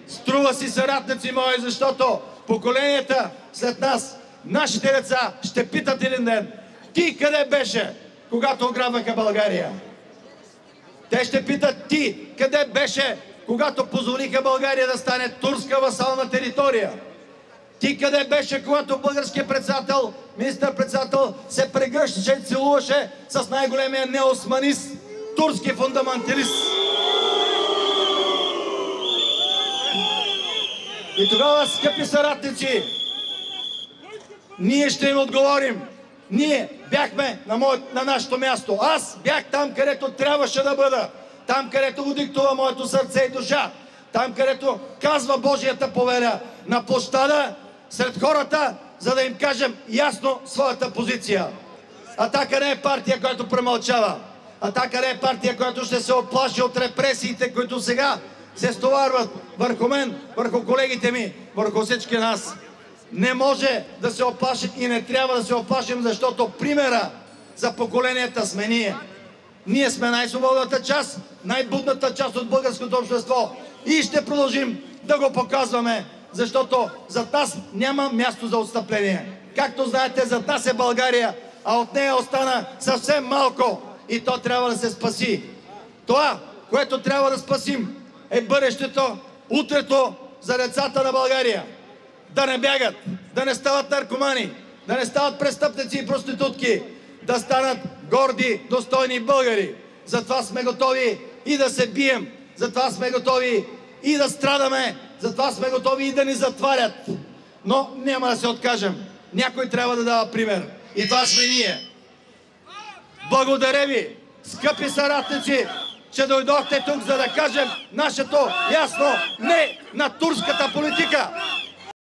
Струва си, съратници мои, защото поколенията след нас, нашите деца, ще питат един ден: ти къде беше, когато ограбваха България? Те ще питат: ти къде беше, когато позволиха България да стане турска васална територия? Ти къде беше, когато българският председател, министър-председател, се прегръщаше и целуваше с най-големия неосманист, турски фундаменталист? И тогава, скъпи съратници, ние ще им отговорим. Ние бяхме на нашето място. Аз бях там, където трябваше да бъда. Там, където го диктува моето сърце и душа. Там, където казва Божията повеля. На площада, сред хората, за да им кажем ясно своята позиция. Атака не е партия, която премълчава. Атака не е партия, която ще се оплаши от репресиите, които сега се стоварват върху мен, върху колегите ми, върху всички нас. Не може да се оплашим и не трябва да се оплашим, защото примера за поколенията сме ние. Ние сме най-свободната част, най-будната част от българското общество и ще продължим да го показваме, защото зад нас няма място за отстъпление. Както знаете, зад нас е България, а от нея остана съвсем малко и то трябва да се спаси. Това, което трябва да спасим, е бъдещето, утрето за децата на България. Да не бягат, да не стават наркомани, да не стават престъпници и проститутки, да станат горди, достойни българи. Затова сме готови и да се бием, затова сме готови и да страдаме, затова сме готови и да ни затварят. Но няма да се откажем. Някой трябва да дава пример. И това сме ние. Благодаря ви, скъпи съратници, че дойдохте тук, за да кажем нашето ясно не на турската политика.